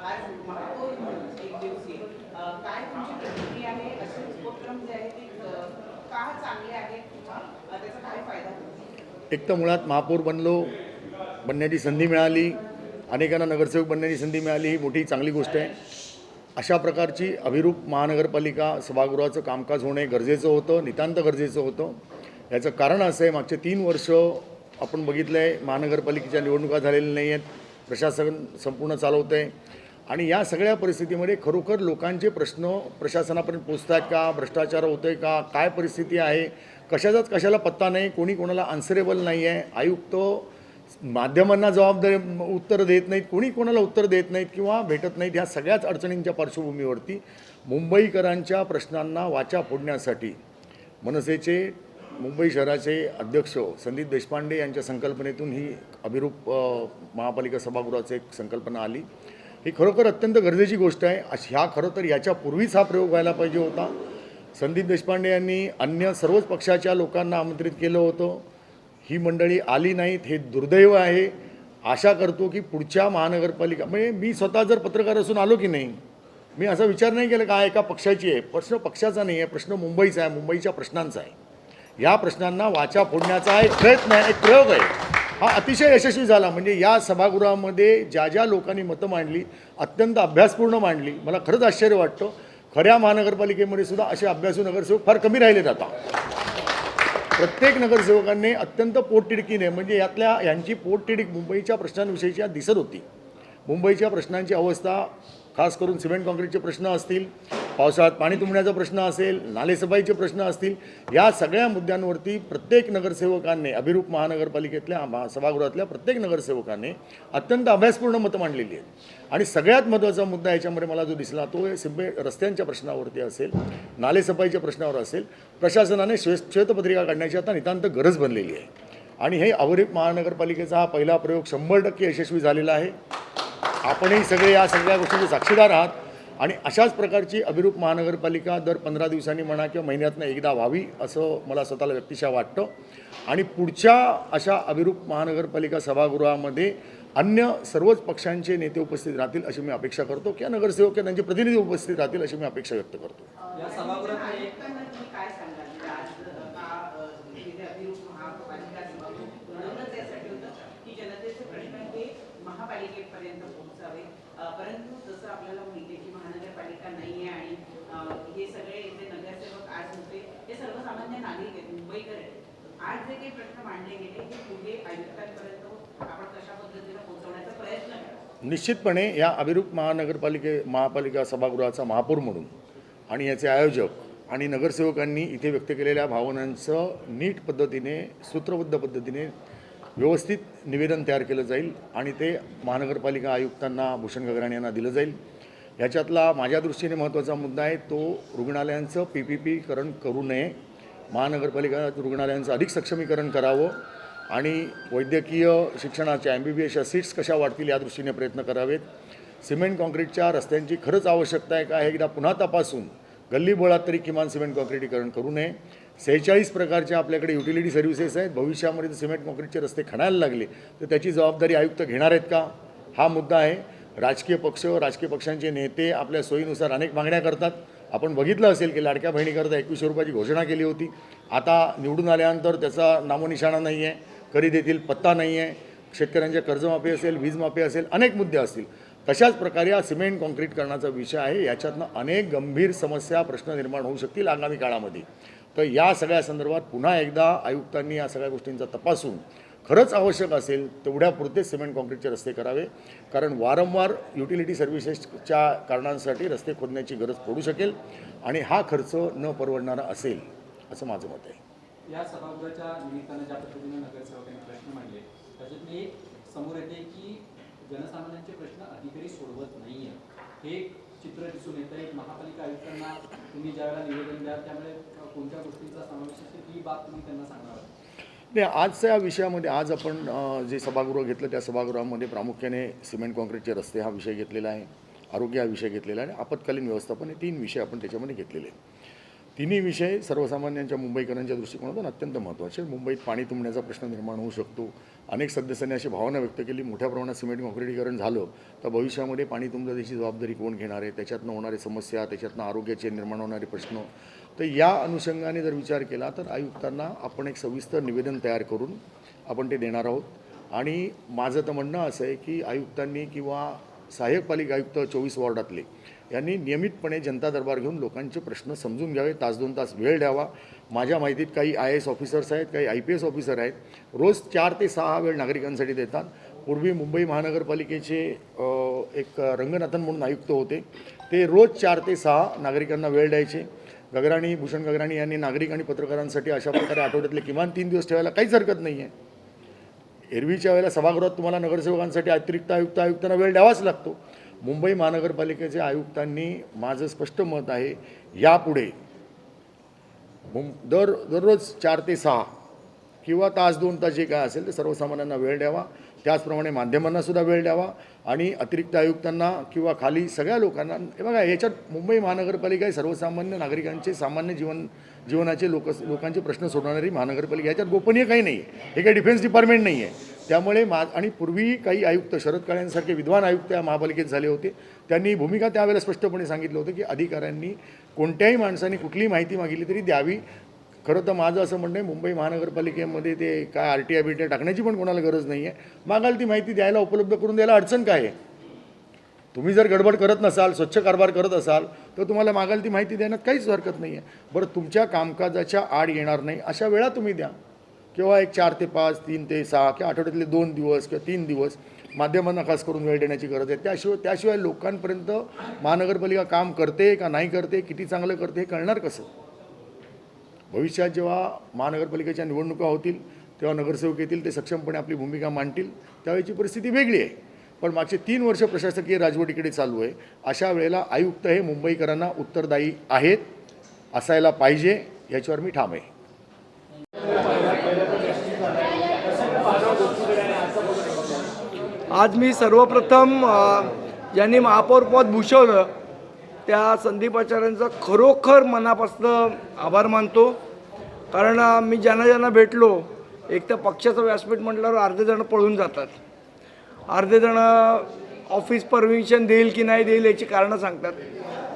आज महापौर म्हणून एक दिवसीय काय तुमची प्रतिक्रिया आहे? असे उपक्रम जे आहेत ते का चांगले आहेत किंवा त्याचा काय फायदा होतो? एक तर मुळात महापौर बनण्याची संधी मिळाली, अनेकांना नगरसेवक बनण्याची संधी मिळाली, ही मोठी चांगली गोष्ट आहे. अशा प्रकारची अभिरूप महानगरपालिका सभागृहाचं कामकाज होणे गरजेचं होतं, नितांत गरजेचं होतं. याचं कारण असं आहे, मागचे 3 वर्ष आपण बघितलं आहे महानगरपालिकेच्या निवडणुका झालेल्या नाही आहेत, प्रशासन संपूर्ण चालवतं आहे आणि या सगळ्या परिस्थितीमध्ये खरोखर लोकांचे प्रश्न प्रशासनापर्यंत पोचत आहेत का, भ्रष्टाचार होतो आहे का, काय परिस्थिती आहे, कशाचाच कशाला पत्ता नाही, कोणी कोणाला आन्सरेबल नाही आहे. आयुक्त माध्यमांना जबाबदारी उत्तर देत नाहीत, कोणी कोणाला उत्तर देत नाहीत किंवा भेटत नाहीत. ह्या सगळ्याच अडचणींच्या पार्श्वभूमीवरती मुंबईकरांच्या प्रश्नांना वाचा फोडण्यासाठी मनसेचे मुंबई शहराचे अध्यक्ष संदीप देशपांडे यांच्या संकल्पनेतून ही अभिरूप महापालिका सभागृहाची एक संकल्पना आली. ही खरोखर अत्यंत गरजेची गोष्ट आहे. ह्या खरं तर याच्यापूर्वीच हा प्रयोग व्हायला पाहिजे होता. संदीप देशपांडे यांनी अन्य सर्वच पक्षाच्या लोकांना आमंत्रित केलं होतं, ही मंडळी आली नाहीत, हे दुर्दैव आहे. आशा करतो की पुढच्या महानगरपालिका म्हणजे मी स्वतः जर पत्रकार असून आलो की नाही, मी असा विचार नाही केला का एका पक्षाची आहे. प्रश्न पक्षाचा नाही आहे, प्रश्न मुंबईचा आहे, मुंबईच्या प्रश्नांचा आहे. या प्रश्नांना वाचा फोडण्याचा एक प्रयत्न आहे, एक प्रयोग आहे. हा अतिशय यशस्वी झाला. म्हणजे या सभागृहामध्ये ज्या ज्या लोकांनी मतं मांडली, अत्यंत अभ्यासपूर्ण मांडली. मला खरंच आश्चर्य वाटतं, खऱ्या महानगरपालिकेमध्ये सुद्धा असे अभ्यासू नगरसेवक फार कमी राहिले जातात. प्रत्येक नगरसेवकांनी अत्यंत पोटतिडकीने म्हणजे यांची पोटतिडक मुंबईच्या प्रश्नांविषयीच्या दिसत होती. मुंबईच्या प्रश्नांची अवस्था, खास करून सिमेंट कॉन्क्रीटचे प्रश्न असतील, पावसाळ्यात पाणी तुंबण्याचा प्रश्न असेल, नालेसफाईचे प्रश्न असतील, या सगळ्या मुद्द्यांवरती प्रत्येक नगरसेवकांनी अभिरूप महानगरपालिकेतल्या सभागृहातल्या प्रत्येक नगरसेवकांनी अत्यंत अभ्यासपूर्ण मतं मांडलेली आहेत. आणि सगळ्यात महत्त्वाचा मुद्दा याच्यामध्ये मला जो दिसला तो रस्त्यांच्या प्रश्नावरती असेल, नालेसफाईच्या प्रश्नावर असेल. प्रशासनाने श्वेतपत्रिका काढण्याची आता नितांत गरज बनलेली आहे आणि हे अभिरूप महानगरपालिकेचा हा पहिला प्रयोग 100% यशस्वी झालेला आहे. आपणही सगळे या सगळ्या गोष्टींचे साक्षीदार आहात आणि अशाच प्रकारची अभिरूप महानगरपालिका दर 15 दिवसांनी म्हणा किंवा महिन्यातनं एकदा व्हावी असं मला स्वतःला व्यक्तिशः वाटतं. आणि पुढच्या अशा अभिरूप महानगरपालिका सभागृहामध्ये अन्य सर्वच पक्षांचे नेते उपस्थित राहतील अशी मी अपेक्षा करतो किंवा नगरसेवक किंवा त्यांचे प्रतिनिधी उपस्थित राहतील अशी मी अपेक्षा व्यक्त करतो. महापालिकेपर्यंत पोहोचावे, परंतु जसं आपल्याला माहिती आहे की महानगरपालिका नाही आहे आणि हे सगळे जे नगरसेवक आज होते हे सर्वसामान्य नागरिक आहेत, मुंबईकर आहेत. आज जे काही प्रश्न मांडले गेले हे पुढे आयुक्तांपर्यंत आपण कशा पद्धतीने पोहोचवण्याचा प्रयत्न करा. निश्चितपणे या अभिरूप महापालिका सभागृहाचा महापौर म्हणून आणि याचे आयोजक आणि नगरसेवकांनी इथे व्यक्त केलेल्या भावनांचं नीट पद्धतीने सूत्रबद्ध पद्धतीने व्यवस्थित निवेदन तयार केलं जाईल आणि ते महानगरपालिका आयुक्तांना भूषण गगराणी यांना दिलं जाईल. ह्याच्यातला माझ्या दृष्टीने महत्त्वाचा मुद्दा आहे तो रुग्णालयांचं PPPकरण करू नये. महानगरपालिका रुग्णालयांचं अधिक सक्षमीकरण करावं आणि वैद्यकीय शिक्षणाच्या MBBSच्या सीट्स कशा वाढतील या दृष्टीने प्रयत्न करावेत. सिमेंट कॉन्क्रीटच्या रस्त्यांची खरंच आवश्यकता आहे का हे एकदा पुन्हा तपासून गल्लीबोळात तरी किमान सिमेंट कॉन्क्रीटीकरण करू नये. 46 प्रकारच्या आपल्याकडे युटिलिटी सर्व्हिसेस आहेत. भविष्यामध्ये जर सिमेंट कॉन्क्रीटचे रस्ते खणायला लागले तर त्याची जबाबदारी आयुक्त घेणार आहेत का, हा मुद्दा आहे. राजकीय पक्षांचे नेते आपल्या सोयीनुसार अनेक मागण्या करतात. आपण बघितलं असेल की लाडक्या बहिणीकरता 2100 रुपयाची घोषणा केली होती. आता निवडून आल्यानंतर त्याचा नामोनिशाणा नाही आहे, खरेदीतील पत्ता नाही आहे. शेतकऱ्यांच्या कर्जमाफी असेल, वीजमाफी असेल, अनेक मुद्दे असतील. तशाच प्रकारे हा सिमेंट कॉन्क्रीटकरणाचा विषय आहे. याच्यातनं अनेक गंभीर समस्या प्रश्न निर्माण होऊ शकतील आगामी काळामध्ये. तर या सगळ्या संदर्भात पुन्हा एकदा आयुक्तांनी या सगळ्या गोष्टींचा तपासून खरंच आवश्यक असेल तेवढ्यापुरते सिमेंट कॉन्क्रीटचे रस्ते करावे. कारण वारंवार युटिलिटी सर्व्हिसेसच्या कारणांसाठी रस्ते खोदण्याची गरज पडू शकेल आणि हा खर्च न परवडणारा असेल असं माझं मत आहे. या सभागृहाच्या निमित्तानं ज्या पद्धतीने नगरसेवकांनी प्रश्न मांडले त्याच्यात मी समोर येते की जनसामान्यांचे प्रश्न अधिकारी सोडवत नाही आहे हे चित्र दिसून येतं. एक महापालिका आयुक्तांना तुम्ही ज्यावेळेला निवेदन द्याल त्यामुळे कोणत्या गोष्टींचा समावेश असेल ही बाब तुम्ही त्यांना सांगणार आहात. नाही, आजच्या या विषयामध्ये आज आपण जे सभागृह घेतलं त्या सभागृहामध्ये प्रामुख्याने सिमेंट कॉन्क्रीटचे रस्ते हा विषय घेतलेला आहे, आरोग्य हा विषय घेतलेला आहे, आपत्कालीन व्यवस्थापन हे 3 विषय आपण त्याच्यामध्ये घेतलेले आहेत. तिन्ही विषय सर्वसामान्यांच्या मुंबईकरांच्या दृष्टिकोनातून अत्यंत महत्त्वाचे. मुंबईत पाणी तुंबण्याचा प्रश्न निर्माण होऊ शकतो. अनेक सदस्यांनी अशी भावना व्यक्त केली, मोठ्या प्रमाणात सिमेंट काँक्रिटीकरण झालं तर भविष्यामध्ये पाणी तुंबलं त्याची जबाबदारी कोण घेणार आहे, त्याच्यातनं होणारी समस्या, त्याच्यातनं आरोग्याचे निर्माण होणारे प्रश्न. तर या अनुषंगाने जर विचार केला तर आयुक्तांना आपण एक सविस्तर निवेदन तयार करून आपण ते देणार आहोत. आणि माझं तर म्हणणं असं आहे की आयुक्तांनी किंवा सहाय्यक पालिका आयुक्त 24 वॉर्डातले यांनी नियमितपणे जनता दरबार घेऊन लोकांचे प्रश्न समजून घ्यावे, तास 2 तास वेळ द्यावा. माझ्या माहितीत काही IAS ऑफिसर्स आहेत, काही IPS ऑफिसर आहेत, रोज 4 ते 6 वेळ नागरिकांसाठी देतात. पूर्वी मुंबई महानगरपालिकेचे एक रंगनाथन म्हणून आयुक्त होते, ते रोज 4 ते 6 नागरिकांना वेळ द्यायचे. गगराणी, भूषण गगराणी यांनी नागरिक आणि पत्रकारांसाठी अशा प्रकारे आठवड्यातले किमान 3 दिवस ठेवायला काहीच हरकत नाही आहे. एरवीच्या वेळेला सभागृहात तुम्हाला नगरसेवकांसाठी अतिरिक्त आयुक्तांना वेळ द्यावाच लागतो. मुंबई महानगरपालिकेचे आयुक्तांनी, माझं स्पष्ट मत आहे, यापुढे दररोज 4 ते 6 किंवा तास 2 तास जे काय असेल ते सर्वसामान्यांना वेळ द्यावा. त्याचप्रमाणे माध्यमांनासुद्धा वेळ द्यावा आणि अतिरिक्त आयुक्तांना किंवा खाली सगळ्या लोकांना. हे बघा, याच्यात मुंबई महानगरपालिका ही सर्वसामान्य नागरिकांचे सामान्य जीवनाचे लोकांचे प्रश्न सोडवणारी महानगरपालिका. याच्यात गोपनीय काही नाही आहे, हे काही डिफेन्स डिपार्टमेंट नाही आहे. त्यामुळे आणि पूर्वी काही आयुक्त, शरद काळेंसारखे विद्वान आयुक्त या महापालिकेत झाले होते, त्यांनी भूमिका त्यावेळेला स्पष्टपणे सांगितलं होतं की अधिकाऱ्यांनी कोणत्याही माणसाने कुठलीही माहिती मागितली तरी द्यावी. खरं तर माझं असं म्हणणं आहे, मुंबई महानगरपालिकेमध्ये ते काय RTI बिटीआय टाकण्याची पण कोणाला गरज नाही आहे. मागाल ती माहिती द्यायला, उपलब्ध करून द्यायला अडचण काय आहे? तुम्ही जर गडबड करत नसाल, स्वच्छ कारभार करत असाल तर तुम्हाला मागाल ती माहिती देण्यात काहीच हरकत नाही आहे. बरं, तुमच्या कामकाजाच्या आड येणार नाही अशा वेळा तुम्ही द्या, किंवा एक 4 ते 5, 3 ते 6 किंवा आठवड्यातले 2 दिवस किंवा 3 दिवस माध्यमांना खास करून वेळ देण्याची गरज आहे. त्याशिवाय लोकांपर्यंत महानगरपालिका काम करते का नाही करते, किती चांगलं करते हे कळणार कसं? भविष्यात जेव्हा महानगरपालिकेच्या निवडणुका होतील तेव्हा नगरसेवक येतील, ते सक्षमपणे आपली भूमिका मांडतील, त्यावेळेची परिस्थिती वेगळी आहे. पण मागचे 3 वर्ष प्रशासकीय राजवटीकडे चालू आहे. अशा वेळेला आयुक्त हे मुंबईकरांना उत्तरदायी आहेत, असायला पाहिजे, याच्यावर मी ठाम आहे. आज मी सर्वप्रथम ज्यांनी महापौरपद भूषवलं त्या संदीप आचार्यांचा खरोखर मनापासून आभार मानतो. कारण मी ज्यांना भेटलो, एक तर पक्षाचं व्यासपीठ म्हटल्यावर अर्धे जण पळून जातात, अर्धे जण ऑफिस परमिशन देईल की नाही देईल याची कारणं सांगतात.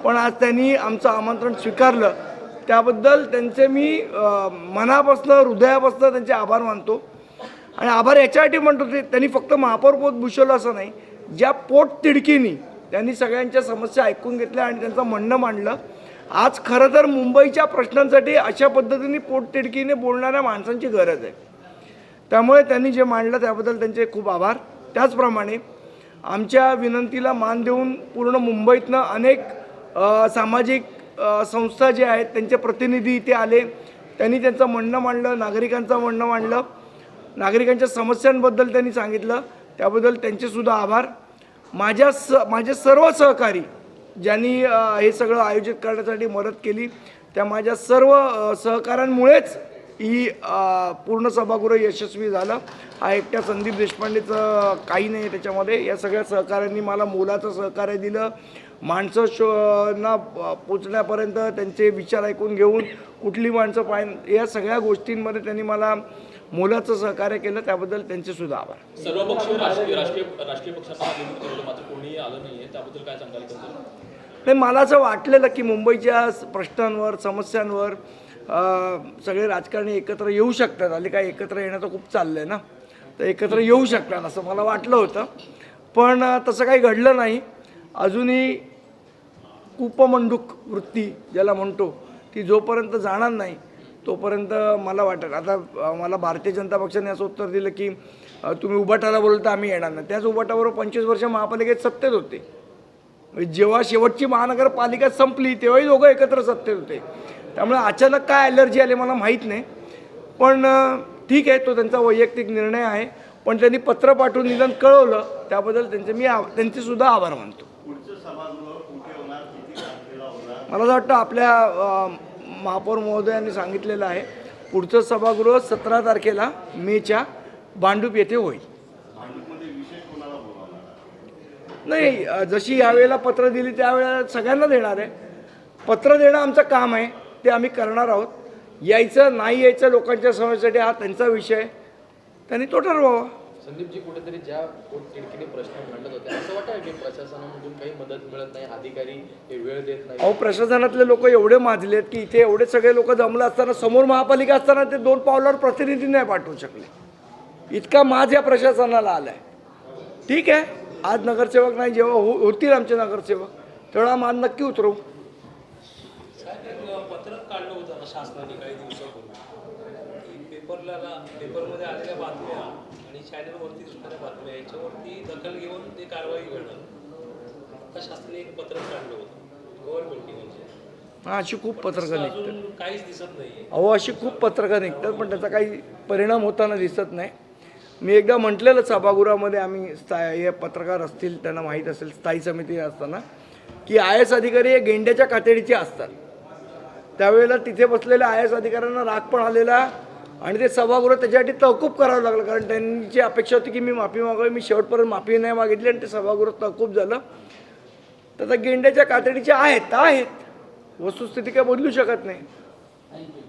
पण आज त्यांनी आमचं आमंत्रण स्वीकारलं, त्याबद्दल त्यांचे मी मनापासून, हृदयापासून त्यांचे आभार मानतो. आणि आभार याच्यासाठी म्हणतो ते, त्यांनी फक्त महापौरपद भूषवलं असं नाही, ज्या पोटतिडकीनी त्यांनी सगळ्यांच्या समस्या ऐकून घेतल्या आणि त्यांचं म्हणणं मांडलं. आज खरं तर मुंबईच्या प्रश्नांसाठी अशा पद्धतीने पोटतिडकीने बोलणाऱ्या माणसांची गरज आहे. त्यामुळे त्यांनी जे मांडलं त्याबद्दल त्यांचे खूप आभार. त्याचप्रमाणे आमच्या विनंतीला मान देऊन पूर्ण मुंबईतनं अनेक सामाजिक संस्था जे आहेत त्यांचे प्रतिनिधी इथे आले, त्यांनी त्यांचं म्हणणं मांडलं, नागरिकांचं म्हणणं मांडलं, नागरिकांच्या समस्यांबद्दल त्यांनी सांगितलं, त्याबद्दल त्यांचेसुद्धा आभार. माझे सर्व सहकारी ज्यांनी हे सगळं आयोजित करण्यासाठी मदत केली, त्या माझ्या सर्व सहकाऱ्यांमुळेच ही पूर्ण सभागृह यशस्वी झालं. हा एकट्या संदीप देशपांडेचं काही नाही त्याच्यामध्ये. या सगळ्या सहकाऱ्यांनी मला मोलाचं सहकार्य दिलं. माणसं पोचण्यापर्यंत त्यांचे विचार ऐकून घेऊन कुठली माणसं या सगळ्या गोष्टींमध्ये त्यांनी मला मोलाचं सहकार्य केलं, त्याबद्दल त्यांचेसुद्धा आभार. सर्वपक्षीय राष्ट्रीय पक्षांना निवडून केलं मात्र कोणीही आलं नाही आहे, त्याबद्दल काय सांगाल? नाही, मला असं वाटलेलं की मुंबईच्या प्रश्नांवर, समस्यांवर सगळे राजकारणी एकत्र येऊ शकतात. आले काय एकत्र येण्याचं खूप चाललं आहे ना, तर एकत्र येऊ शकतात असं मला वाटलं होतं. पण तसं काही घडलं नाही. अजूनही कूपमंडूक वृत्ती ज्याला म्हणतो ती जोपर्यंत जाणार नाही तोपर्यंत मला वाटत. आता मला भारतीय जनता पक्षाने असं उत्तर दिलं की तुम्ही उभाटाला बोलता तर आम्ही येणार नाही. त्याच उभाटाबरोबर 25 वर्ष महापालिकेत सत्तेत होते. जेव्हा शेवटची महानगरपालिका संपली तेव्हाही दोघं एकत्र सत्तेत होते. त्यामुळे अचानक काय ॲलर्जी आली मला माहीत नाही. पण ठीक आहे, तो त्यांचा वैयक्तिक निर्णय आहे. पण त्यांनी पत्र पाठवून निदान कळवलं, त्याबद्दल त्यांचेसुद्धा आभार मानतो. मला असं वाटतं आपल्या महापौर महोदयांनी सांगितलेलं आहे, पुढचं सभागृह 17 तारखेला मेच्या भांडूप येथे होईल. नाही, जशी यावेळेला पत्र दिली त्यावेळेला सगळ्यांना देणार आहे. पत्र देणं आमचं काम आहे, ते आम्ही करणार आहोत. यायचं नाही यायचं लोकांच्या समस्येसाठी हा त्यांचा विषय, त्यांनी तो ठरवावा. संदीपजी, कुठेतरी ज्या पोटतिडकीने प्रश्न मांडत होते, असं वाटतं की प्रशासनामधून काही मदत मिळत नाही, अधिकारी हे वेळ देत नाही? अहो, प्रशासनातले लोक एवढे माजलेत की इथे एवढे सगळे लोक जमलं असताना समोर महापालिका असताना ते 2 पावलावर प्रतिनिधी नाही पाठवू शकले. इतका माज या प्रशासनाला आलाय. ठीक आहे, आज नगरसेवक नाही, जेव्हा होतील आमचे नगरसेवक तेवढा माज नक्की उतरवू. पत्रक काढलं होतं ना शासनाने काही दिवसापूर्वी, पेपरमध्ये आलेल्या बातम्या आणि चॅनलवरती दिसणाऱ्या बातम्या याच्यावरती दखल घेऊन ते कारवाई करणार. आता शासनाने एक पत्रक काढलं होतं गव्हर्नमेंटने, म्हणजे अशी खूप पत्रकं निघतात. अजून काहीच दिसत नाही. अहो, अशी खूप पत्रकं निघतात पण त्याचा काही परिणाम होताना दिसत नाही. मी एकदा म्हटलेलं सभागृहामध्ये, आम्ही हे पत्रकार असतील त्यांना माहीत असेल, स्थायी समिती असताना, की IAS अधिकारी हे गेंड्याच्या कातडीचे असतात. त्यावेळेला तिथे बसलेल्या IAS अधिकाऱ्यांना राग पण आलेला आणि ते सभागृह त्याच्यासाठी तहकूब करावं लागलं, कारण त्यांची अपेक्षा होती की मी माफी मागावी. मी शेवटपर्यंत माफी नाही मागितली आणि ते सभागृह तहकूब झालं. तर त्या गेंड्याच्या कातडीचे आहेत, वस्तुस्थिती काय बदलू शकत नाही. थँक्यू.